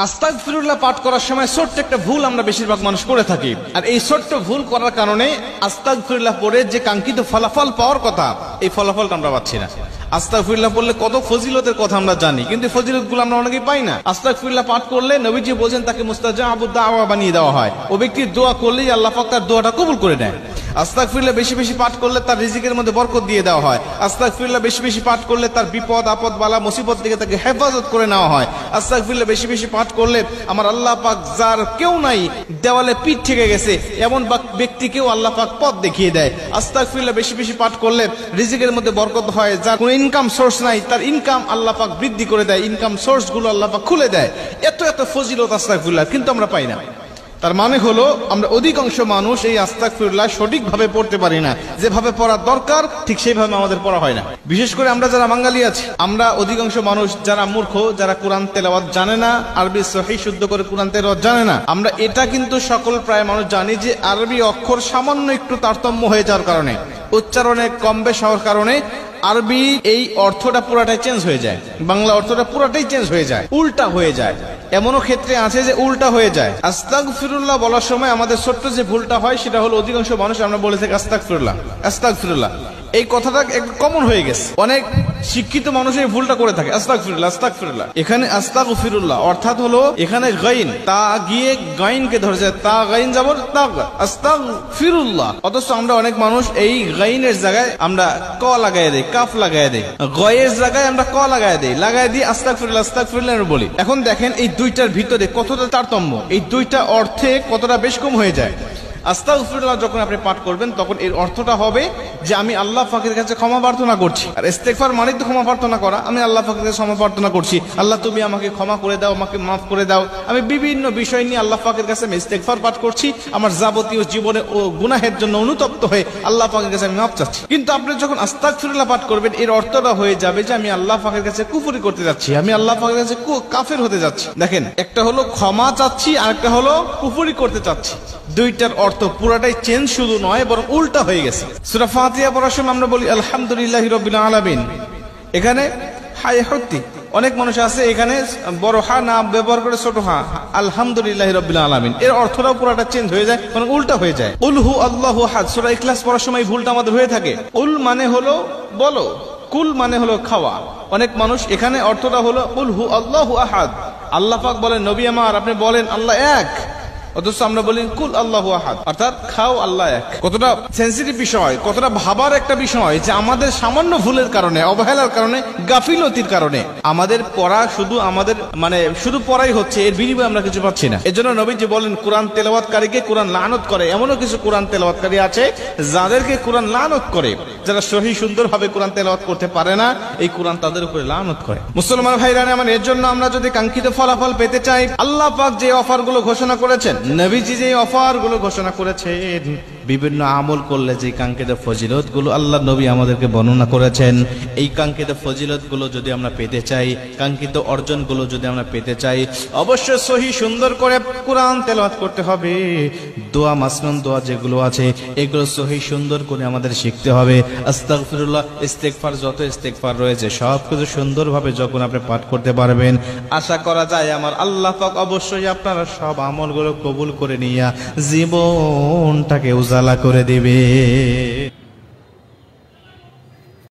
আস্তাগফিরুল্লাহ পাঠ করার সময় ছোট্ট একটা ভুল আমরা বেশিরভাগ মানুষ করে থাকি, আর এই ছোট্ট ভুল করার কারণে আস্তাগফিরুল্লাহ পড়ে যে কাঙ্ক্ষিত ফলাফল পাওয়ার কথা, এই ফলাফলটা আমরা পাচ্ছি না। আস্তাগফিরুল্লাহ পড়লে কত ফজিলতের কথা আমরা জানি, কিন্তু ফজিলতগুলো আমরা অনেকেই পাই না। আস্তাগফিরুল্লাহ পাঠ করলে নবীজি বলেন তাকে মুস্তাজাবুদ দাওয়া বানিয়ে দেওয়া হয়। ও ব্যক্তির দোয়া করলেই আল্লাহ পাক তার দোয়াটা কবুল করে নেয়। আস্তাগফিরুল্লাহ বেশি বেশি পাঠ করলে তার রিজিকের মধ্যে বরকত দিয়ে দেওয়া হয়। আস্তাগফিরুল্লাহ বেশি বেশি পাঠ করলে তার বিপদ আপদ বালা মুসিবত থেকে তাকে হেফাজত করে নেওয়া হয়। আস্তাগফিরুল্লাহ বেশি বেশি পাঠ করলে আমার আল্লাহ পাক যার কেউ নাই, দেওয়ালে পিঠ থেকে গেছে এমন ব্যক্তিকেও আল্লাহ পাক পথ দেখিয়ে দেয়। আস্তাগফিরুল্লাহ বেশি বেশি পাঠ করলে রিজিকের মধ্যে বরকত হয়। যার কোনো ইনকাম সোর্স নাই তার ইনকাম আল্লাহ পাক বৃদ্ধি করে দেয়, ইনকাম সোর্স গুলো আল্লাহ পাক খুলে দেয়। এত এত ফজিলত আস্তাগফিরুল্লাহ, কিন্তু আমরা পাই না। তার মানে হলো আমরা অধিকাংশ মানুষ এই আস্তাগফিরুল্লাহ সঠিকভাবে পড়তে পারি না। যেভাবে পড়ার দরকার ঠিক সেইভাবে আমাদের পড়া হয় না। বিশেষ করে আমরা যারা বাঙালি আছি, আমরা অধিকাংশ মানুষ যারা মূর্খ, যারা কোরআন তেলাওয়াত জানে না, আরবি সহিহ শুদ্ধ করে কোরআন তেলাওয়াত জানে না। আমরা এটা কিন্তু সকল প্রায় মানুষ জানি যে আরবি অক্ষর সামান্য একটু তারতম্য হয়ে যাওয়ার কারণে, উচ্চারণে কম বেশ হওয়ার কারণে আরবি এই অর্থটা পুরাটাই চেঞ্জ হয়ে যায়, বাংলা অর্থটা পুরাটাই চেঞ্জ হয়ে যায়, উল্টা হয়ে যায়। এমনও ক্ষেত্রে আছে যে উল্টা হয়ে যায়। আস্তাগফিরুল্লাহ বলার সময় আমাদের ছোট্ট যে ভুলটা হয় সেটা হলো অধিকাংশ মানুষ আমরা বলে থাকি আস্তাগফিরুল্লাহ আস্তাগফিরুল্লাহ। এই কথাটা একটু কমন হয়ে গেছে, অনেক শিক্ষিত মানুষ এই ভুলটা করে থাকে। আস্তাগফিরুল্লাহ আস্তাগফিরুল্লাহ, এখানে আস্তাগফিরুল্লাহ অর্থাৎ হলো এখানে গাইন, তা গিয়ে গাইনকে ধরেছে, তা গাইন যাবর তাগ আস্তাগফিরুল্লাহ। অথচ আমরা অনেক মানুষ এই গাইনের জায়গায় আমরা ক লাগাই দেই, কাফ লাগাই দেই, গয়ের জায়গায় আমরা ক লাগাই দিই আস্তাগফিরুল্লাহ আস্তাগফিরুল্লাহ বলি। এখন দেখেন এই দুইটার ভিতরে কতটা তারতম্য, এই দুইটা অর্থে কতটা বেশ কম হয়ে যায়। আস্তাগফিরুল্লাহ যখন আপনি পাঠ করবেন তখন এর অর্থটা হবে যে আমি আল্লাহ পাকের কাছে ক্ষমা প্রার্থনা করছি। আর ইস্তেগফার মানে তো ক্ষমা প্রার্থনা করা। আমি আল্লাহ পাকের কাছে ক্ষমা প্রার্থনা করছি, আল্লাহ তুমি আমাকে ক্ষমা করে দাও, আমাকে মাফ করে দাও। আমি বিভিন্ন বিষয় নিয়ে আল্লাহ পাকের কাছে আমি ইস্তেগফার পাঠ করছি, আমার যাবতীয় জীবনে ও গুনাহের জন্য অনুতপ্ত হয়ে আল্লাহ পাকের কাছে আমি মাফ চাচ্ছি। কিন্তু আপনি যখন আস্তাগফিরুল্লাহ পাঠ করবেন এর অর্থটা হয়ে যাবে যে আমি আল্লাহ পাকের কাছে কুফরি করতে যাচ্ছি, আমি আল্লাহ পাকের কাছে কাফের হতে যাচ্ছি। দেখেন, একটা হলো ক্ষমা চাচ্ছি আর একটা হলো কুফরি করতে চাচ্ছি। দুইটার অর্থ পুরাটাই চেঞ্জ, শুধু নয় বরং উল্টা হয়ে গেছে। সূরা ফাতিহা পড়ার সময় আমরা বলি আলহামদুলিল্লাহি রাব্বিল আলামিন, এখানে হায় হতি অনেক মানুষ আছে এখানে বড় হা না ব্যবহার করে ছোট হা, আলহামদুলিল্লাহি রাব্বিল আলামিন, এর অর্থটাও পুরাটা চেঞ্জ হয়ে যায়, মানে উল্টা হয়ে যায়। উল হু আল্লাহু আহাদ, সূরা ইখলাস পড়ার সময় ভুলটা আমাদের হয়ে থাকে। উল মানে হলো বলো, কুল মানে হলো খাওয়া। অনেক মানুষ এখানে অর্থটা হলো উল হু আল্লাহু আহাদ, আল্লাহ পাক বলেন নবী আমার আপনি বলেন আল্লাহ এক, অথচ আমরা বলি কুল আল্লাহু আহাদ, অর্থাৎ খাও আল্লাহ এক। কতটা সেন্সিটিভ বিষয়, কতটা ভাবার একটা বিষয় যে আমাদের সামান্য ভুলের কারণে, অবহেলার কারণে, গাফিলতির কারণে আমাদের পড়া শুধু আমাদের শুধু পড়াই হচ্ছে, এর বিনিময়ে আমরা কিছু পাচ্ছি না। এজন্য নবীজি বলেন কোরআন তেলাওয়াতকারীকে কোরআন লানত করে। এমনও কিছু কোরআন তেলাওয়াতকারী আছে যাদেরকে কোরআন লানত করে, যারা সহি সুন্দরভাবে কোরআন তেলাওয়াত করতে পারে না, এই কোরআন তাদের উপরে লানত করে। মুসলমান ভাইরা আমার, এর জন্য আমরা যদি কাঙ্ক্ষিত ফলাফল পেতে চাই, আল্লাহ পাক যে অফার গুলো ঘোষণা করেছেন, নবীজি যে অফার গুলো ঘোষণা করেছেন, বিভিন্ন আমল করলে যে কাঙ্ক্ষিত ফজিলত গুলো আল্লাহ নবী আমাদেরকে বর্ণনা করেছেন, এই কাঙ্ক্ষিত ফজিলত গুলো যদি আমরা পেতে চাই, কাঙ্ক্ষিত অর্জন গুলো যদি আমরা পেতে চাই, অবশ্যই সহি সুন্দর করে কোরআন তেলাওয়াত করতে হবে। দোয়া মাসনুন দোয়া যেগুলো আছে এগুলো সহি সুন্দর করে আমাদের শিখতে হবে। আস্তাগফিরুল্লাহ ইস্তেগফার, যত ইস্তেগফার রয়েছে সবকিছু সুন্দরভাবে যখন আপনি পাঠ করতে পারবেন, আশা করা যায় আমার আল্লাহ পাক অবশ্যই আপনারা সব আমলগুলো কবুল করে নিয়ে জীবনটাকে উজালা করে দিবে।